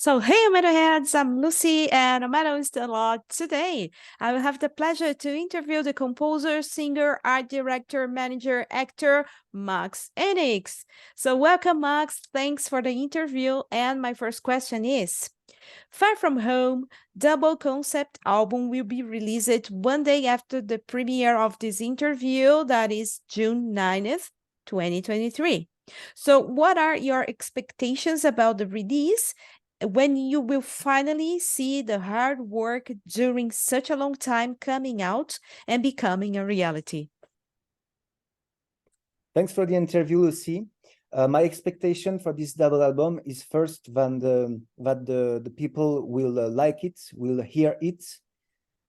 So, hey, Metalheads, I'm Lucy, and Metalist a lot. Today, I will have the pleasure to interview the composer, singer, art director, manager, actor, Max Enix. So, welcome, Max. Thanks for the interview. And my first question is Far From Home, double concept album will be released one day after the premiere of this interview, that is June 9th, 2023. So, what are your expectations about the release when you will finally see the hard work during such a long time coming out and becoming a reality? Thanks for the interview, Lucy. My expectation for this double album is first that the people will like it, will hear it,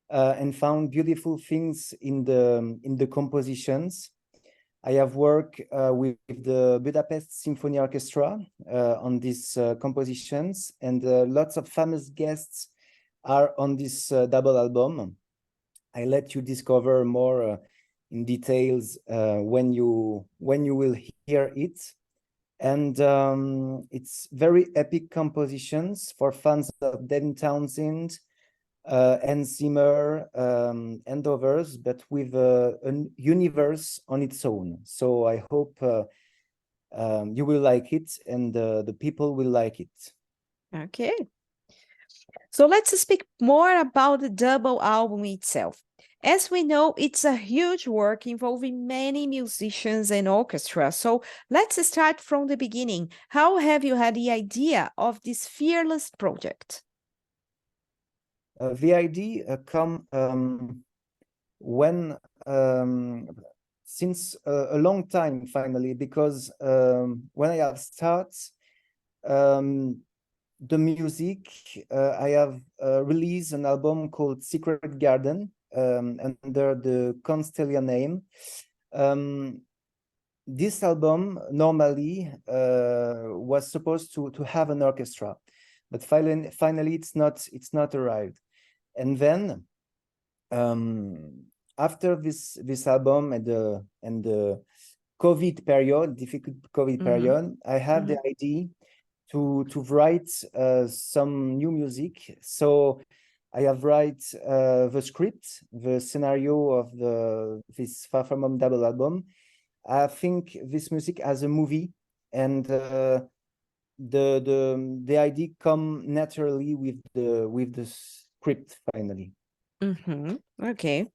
and found beautiful things in the compositions. I have worked with the Budapest Symphony Orchestra on these compositions, and lots of famous guests are on this double album. I let you discover more in details when you will hear it. And it's very epic compositions for fans of Devin Townsend, Hans Zimmer, and others, but with a universe on its own. So I hope you will like it, and the people will like it. Okay. So let's speak more about the double album itself. As we know, it's a huge work involving many musicians and orchestra. So let's start from the beginning. How have you had the idea of this fearless project? The idea come when since a long time finally, because when I have started the music, I have released an album called Secret Garden under the Constellia name. This album normally was supposed to have an orchestra, but finally it's not arrived. And then after this album and the COVID period, difficult COVID period, I had the idea to write some new music. So I have write the script, the scenario of this Far From Home double album. I think this music as a movie, and the idea come naturally with the script finally. Okay.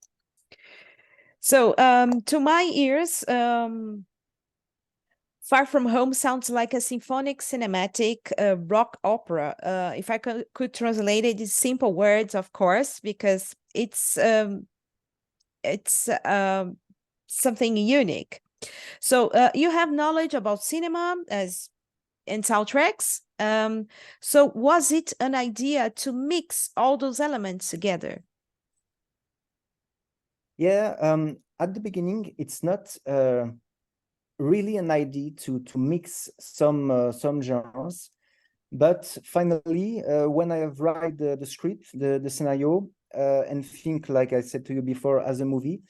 So to my ears, Far From Home sounds like a symphonic cinematic rock opera. If I could translate it in simple words, of course, because it's something unique. So you have knowledge about cinema and soundtracks. So was it an idea to mix all those elements together? Yeah, at the beginning, it's not really an idea to mix some genres, but finally, when I have write the script, the scenario, and think, like I said to you before, as a movie,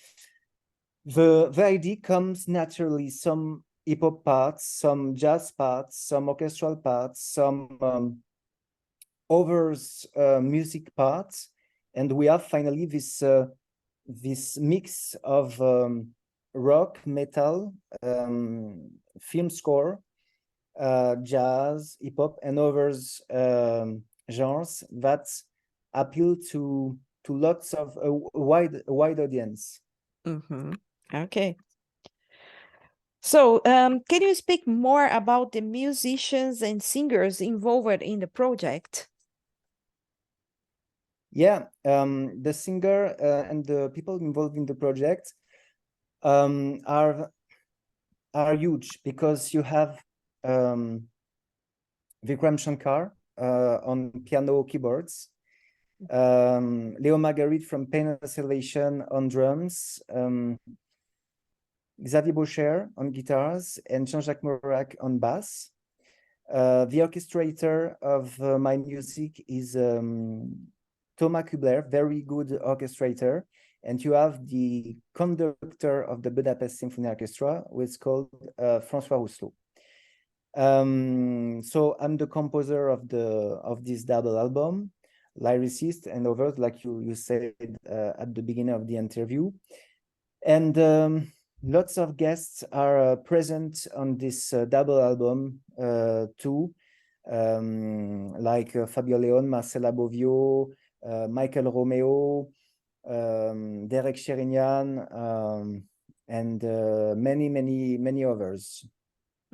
the idea comes naturally. Some hip hop parts, some jazz parts, some orchestral parts, some others music parts, and we have finally this mix of rock, metal, film score, jazz, hip hop, and others genres that appeal to lots of a wide audience. Okay. So, can you speak more about the musicians and singers involved in the project? Yeah, the singer and the people involved in the project are huge, because you have Vikram Shankar on piano keyboards, Leo Marguerite from Pain and Salvation on drums, Xavier Boucher on guitars, and Jean-Jacques Morac on bass. The orchestrator of my music is Thomas Kubler, very good orchestrator. And you have the conductor of the Budapest Symphony Orchestra, who is called François Rousselot. So I'm the composer of this double album, lyricist and others, like you said at the beginning of the interview. And lots of guests are present on this double album too, like Fabio Leon, Marcela Bovio, Michael Romeo, Derek Sherinian, and many others.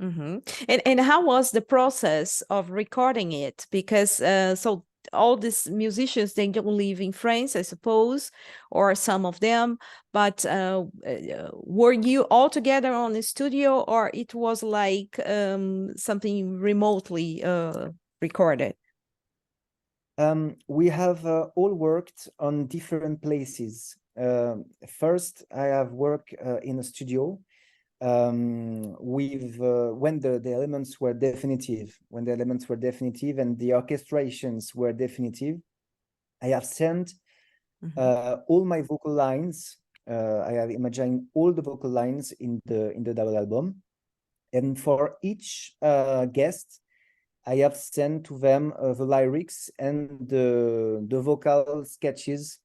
Mm-hmm. And how was the process of recording it? Because so all these musicians, they don't live in France, I suppose, or some of them. But were you all together on the studio, or it was like something remotely recorded? We have all worked on different places. First, I have worked in a studio with when the elements were definitive, and the orchestrations were definitive. I have sent all my vocal lines. I have imagined all the vocal lines in the double album, and for each guest, I have sent to them the lyrics and the vocal sketches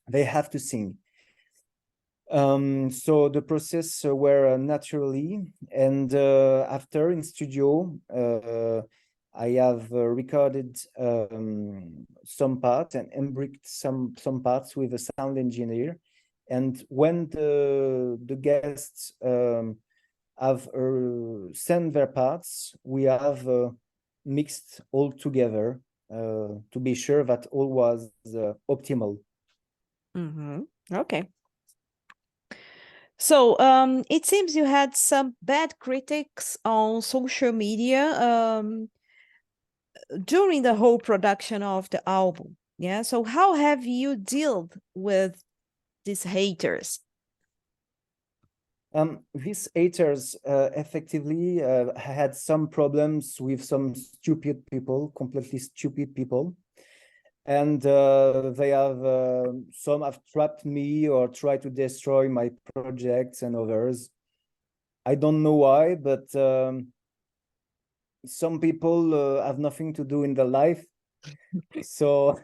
they have to sing. So the process were naturally, and after in studio, I have recorded some parts and embricked some parts with a sound engineer. And when the guests have sent their parts, we have mixed all together to be sure that all was optimal. Mm-hmm. Okay. So it seems you had some bad critics on social media during the whole production of the album. Yeah. So how have you dealt with these haters? These haters effectively had some problems with some stupid people, completely stupid people. And they have some have trapped me or tried to destroy my projects and others. I don't know why, but some people have nothing to do in their life, so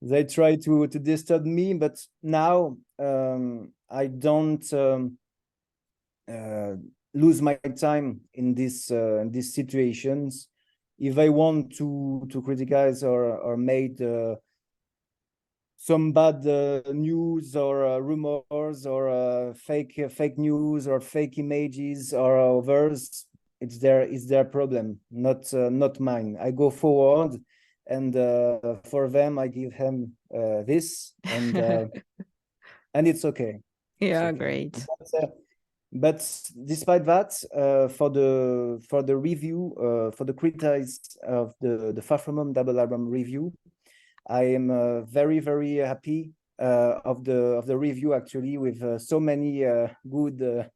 they try to disturb me. But now I don't lose my time in these situations. If I want to criticize or made some bad news or rumors or fake news or fake images or others, it's their problem, not mine. I go forward, and for them I give him this, and it's okay. It's Yeah, okay. great. But despite that, for the review, for the critics of the Far From Home double album review, I am very happy of the review, actually, with so many good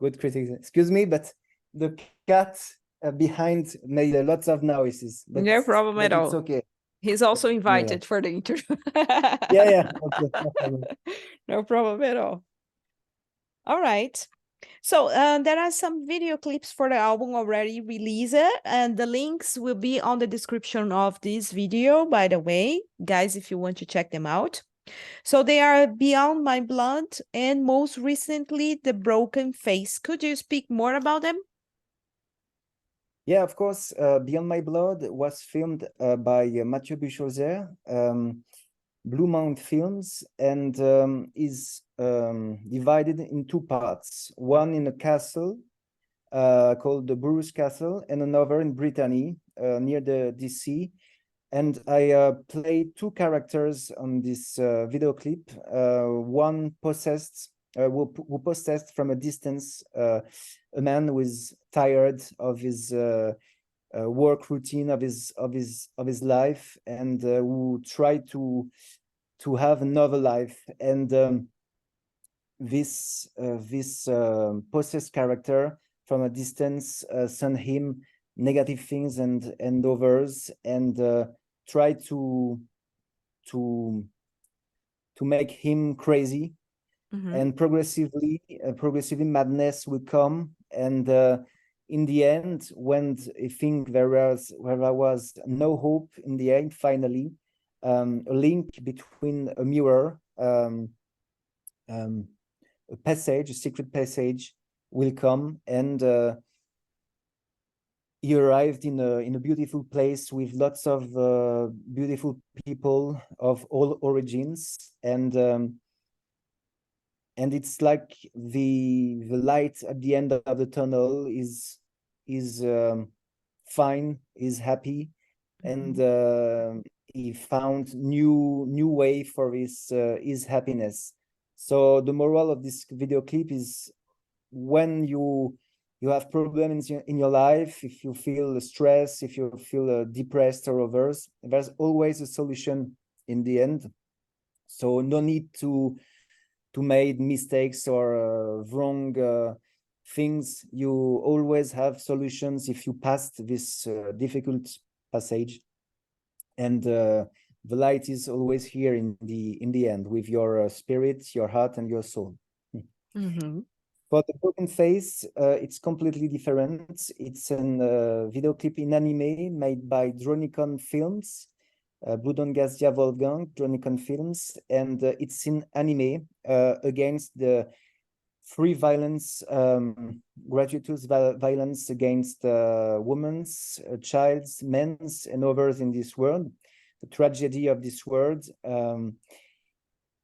critics. Excuse me, but the cat behind made lots of noises, No problem at it's all. okay. He's also Yeah. invited for the interview. Yeah. Okay, no problem. No problem at all. All right. So there are some video clips for the album already released, and the links will be on the description of this video, by the way, guys, if you want to check them out. So they are Beyond My Blood and most recently, The Broken Face. Could you speak more about them? Yeah, of course. Beyond My Blood was filmed by Mathieu Buchholzer, Blue Mount Films, and is divided in two parts. One in a castle called the Bruce Castle, and another in Brittany near the DC. And I played two characters on this video clip. One possessed, who possessed from a distance a man who is tired of his work routine, of his life, and who tried to have another life. And this possessed character from a distance sent him negative things and others, and try to make him crazy. Mm-hmm. And progressively madness will come, and in the end, when I think there was no hope in the end, finally, a link between a mirror, a passage, a secret passage will come, and he arrived in a beautiful place with lots of beautiful people of all origins, and it's like the light at the end of the tunnel is fine, is happy, and he found new way for his happiness. So the moral of this video clip is, when you have problems in your life, if you feel stressed, if you feel depressed or others, there's always a solution in the end. So no need to make mistakes or wrong things. You always have solutions if you passed this difficult passage, and the light is always here in the end, with your spirit, your heart, and your soul. For the broken face, it's completely different. It's a video clip in anime made by Dronicon Films, Bludongastia Wolfgang, Dronicon Films, and it's in anime against the free violence, gratuitous violence against women's, child's, men's, and others in this world, the tragedy of this world.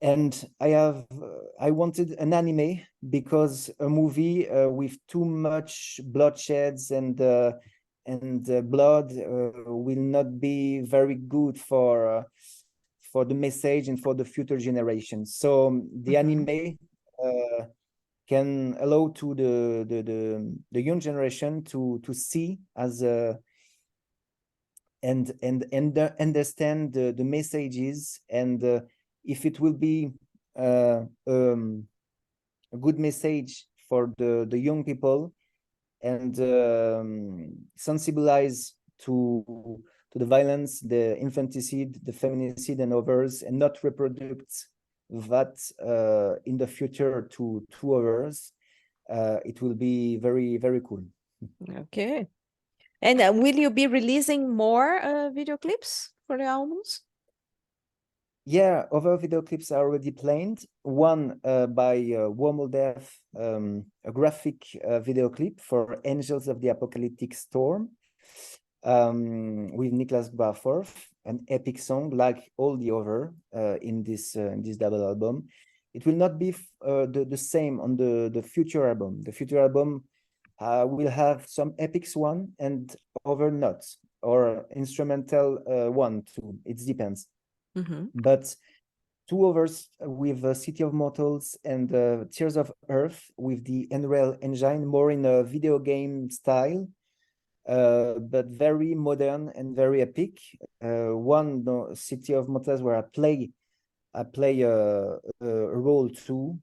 And I wanted an anime because a movie with too much bloodsheds and blood will not be very good for the message and for the future generations. So the anime can allow to the young generation to see as and understand the messages, and if it will be a good message for the young people, and sensibilize to the violence, the infanticide, the feminicide, and others, and not reproduce that in the future to others, it will be very, very cool. Okay. And will you be releasing more video clips for the albums? Yeah, other video clips are already planned. One by Wormoldev, a graphic video clip for Angels of the Apocalyptic Storm, with Niklas Barforth, an epic song like all the other in this double album. It will not be the same on the future album. The future album will have some epics one and other not, or instrumental one too. It depends. But two others with City of Mortals and Tears of Earth with the Unreal Engine, more in a video game style, but very modern and very epic. One, no, City of Mortals, where I play a role too,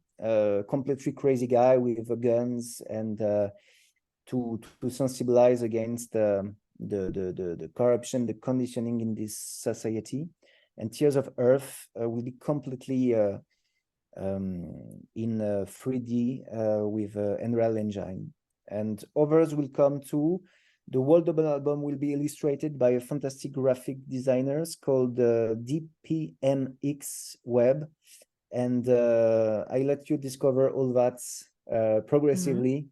completely crazy guy with guns, and to sensibilize against the corruption, the conditioning in this society. And Tears of Earth will be completely in 3D with Unreal Engine. And others will come too. The whole double album will be illustrated by a fantastic graphic designers called DPMX Web. And I let you discover all that progressively.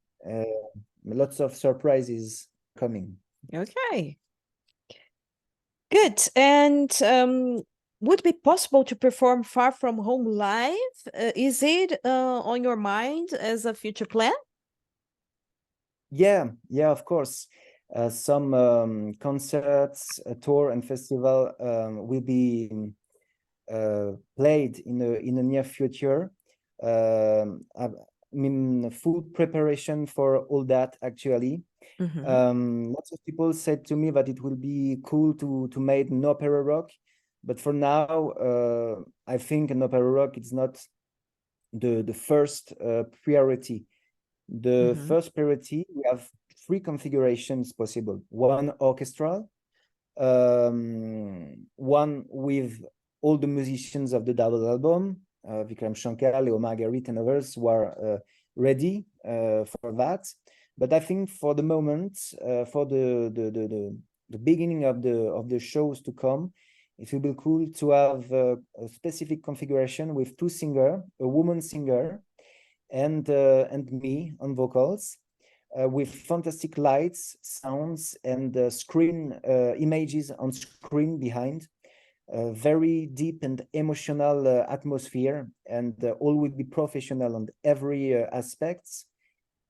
Lots of surprises coming. Okay. Good. And would it be possible to perform Far From Home live? Is it on your mind as a future plan? Yeah, of course. Some concerts, a tour, and festival will be played in the near future. I mean, full preparation for all that, actually. Lots of people said to me that it will be cool to make an opera rock, but for now, I think an opera rock is not the first priority. The first priority, we have three configurations possible. One orchestral, one with all the musicians of the double album, Vikram Shankar, Leo Marguerite, and others who are ready for that. But I think for the moment, for the beginning of the shows to come, it will be cool to have a specific configuration with two singer, a woman singer, and me on vocals, with fantastic lights, sounds, and screen images on screen behind. Very deep and emotional atmosphere, and all will be professional on every aspects.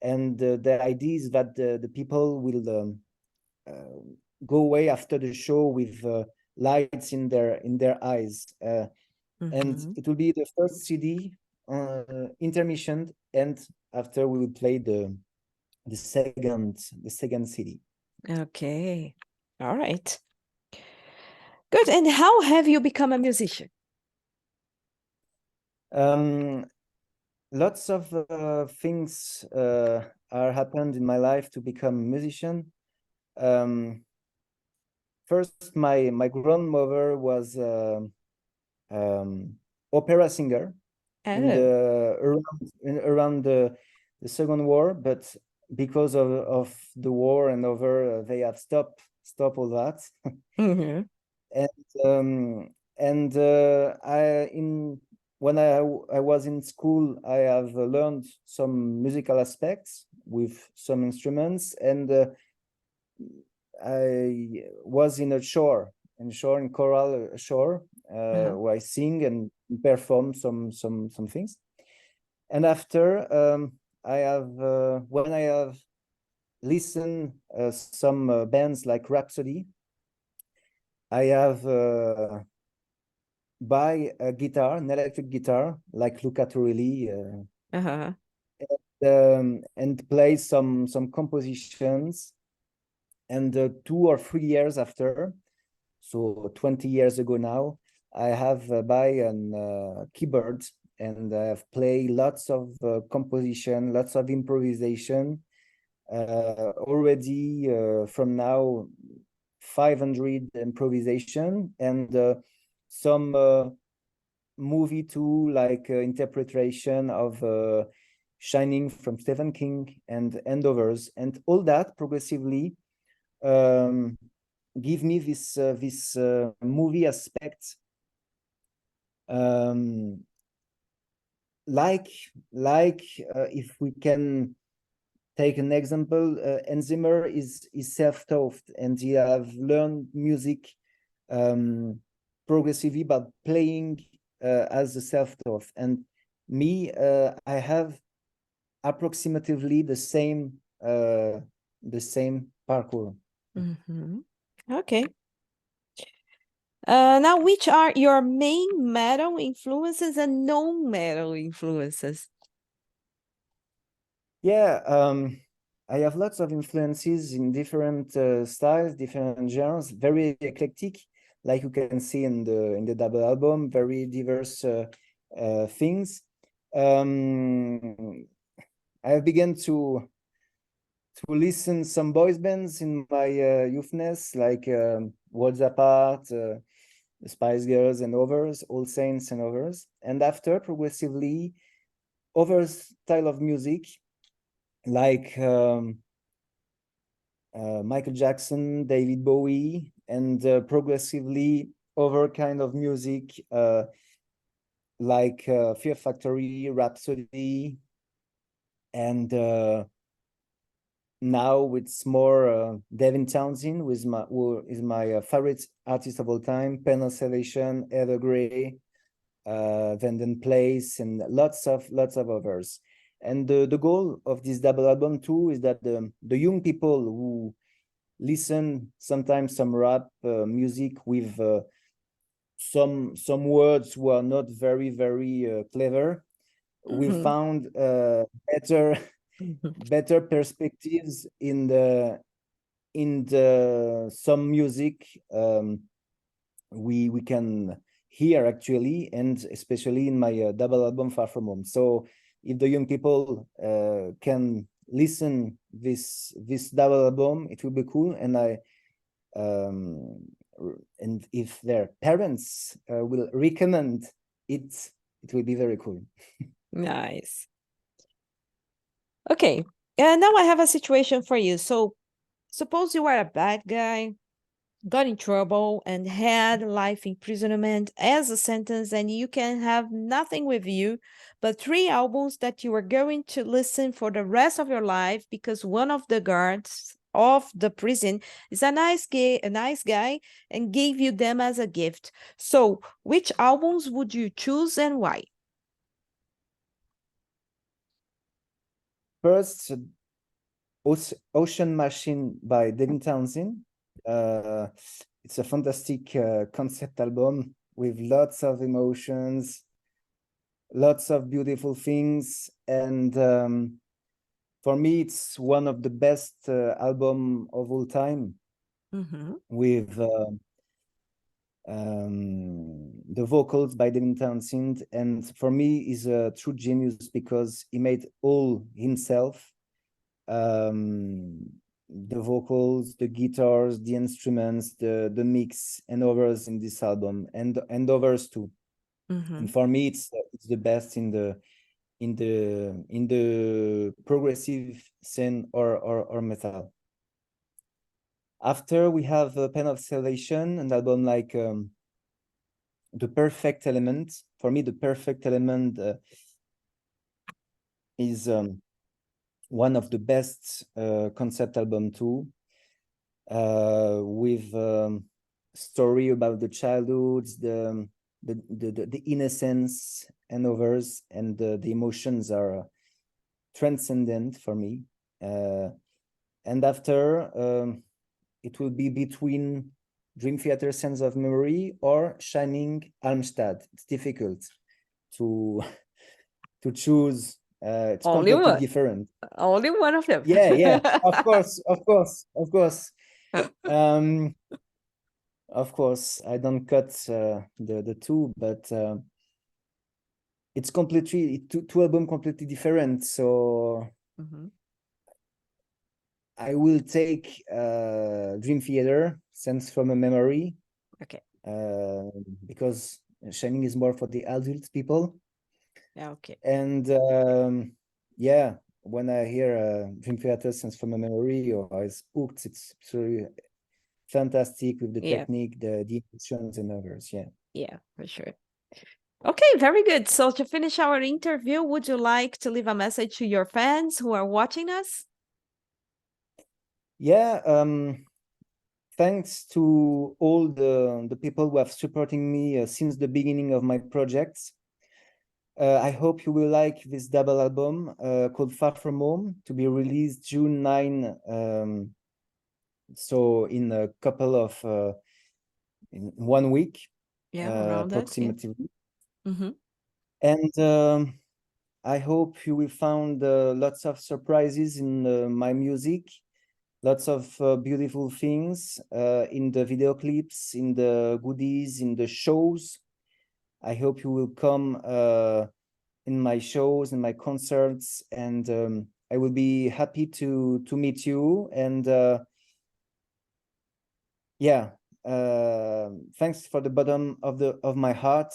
And the idea is that the people will go away after the show with lights in their eyes. And it will be the first CD intermission, and after we will play the second CD. Okay. All right. Good. And how have you become a musician? Lots of things are happened in my life to become a musician. First, my grandmother was opera singer in the around the Second War, but because of the war and over, they have stopped all that. And when I was in school, I have learned some musical aspects with some instruments, and I was in in choral shore, where I sing and perform some things. And after I have when I have listened some bands like Rhapsody, I have buy a guitar, an electric guitar like Luca Turilli, and play some compositions. And 2 or 3 years after, so 20 years ago now, I have buy an keyboard, and I have played lots of composition, lots of improvisation. Already from now 500 improvisation, and some movie too, like interpretation of Shining from Stephen King and others, and all that progressively give me this movie aspect, like if we can take an example, Hans Zimmer is self-taught, and he have learned music progressively by playing as a self-taught. And me, I have approximately the same parkour. Okay. Now, which are your main metal influences and non-metal influences? Yeah, I have lots of influences in different styles, different genres, very eclectic, like you can see in the double album, very diverse things. I have begun to listen some boys bands in my youthness, like Worlds Apart, the Spice Girls and others, All Saints and others. And after, progressively, other style of music, like Michael Jackson, David Bowie, and progressively other kind of music, like Fear Factory, Rhapsody, and now it's more Devin Townsend, who is my favorite artist of all time, Pen of Salvation, Heather Gray, Vanden Place, and lots of others. And the goal of this double album too is that the young people who listen sometimes some rap music with some words who are not very clever, we found better perspectives in the some music we can hear actually, and especially in my double album Far From Home. So if the young people can listen this double album, it will be cool. And and if their parents will recommend it, it will be very cool. Nice. Okay, And now I have a situation for you. So suppose you are a bad guy, got in trouble, and had life imprisonment as a sentence, and you can have nothing with you but 3 albums that you are going to listen for the rest of your life because one of the guards of the prison is a nice guy and gave you them as a gift. So which albums would you choose and why? First, Ocean Machine by Devin Townsend. It's a fantastic concept album with lots of emotions, lots of beautiful things, and for me, it's one of the best album of all time. With the vocals by Devin Townsend, and for me, is a true genius because he made all himself. The vocals, the guitars, the instruments, the mix, and others in this album, and others too. And for me, it's the best in the progressive scene or metal. After we have Pen of Salvation, an album like The Perfect Element. For me, The Perfect Element is one of the best concept album too, with story about the childhoods, the innocence and others, and the emotions are transcendent for me. And after, it will be between Dream Theater Sense of Memory or Shining Almstad. It's difficult to choose. It's Only completely one. different. Only one of them. Yeah, of course. Of course, I don't cut the two, but it's completely two albums completely different. So I will take Dream Theater, Sense from a Memory. Okay. Because Shining is more for the adult people. Yeah, okay. And yeah, when I hear Dream Theater, Sense from a Memory, or it's hooked, it's absolutely fantastic with the technique, the emotions and others. Yeah, for sure. Okay, very good. So to finish our interview, would you like to leave a message to your fans who are watching us? Thanks to all the people who have supporting me since the beginning of my projects. I hope you will like this double album called Far From Home, to be released June 9. So in a couple of in 1 week, around approximately. that, And I hope you will find lots of surprises in my music, lots of beautiful things in the video clips, in the goodies, in the shows. I hope you will come in my shows, in my concerts, and I will be happy to meet you. And thanks for the bottom of my heart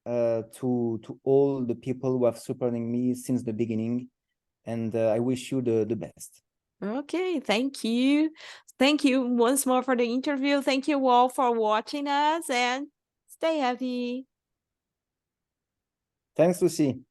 to all the people who have supporting me since the beginning, and I wish you the best. Okay, thank you. Thank you once more for the interview. Thank you all for watching us and stay happy. Thanks, Lucy.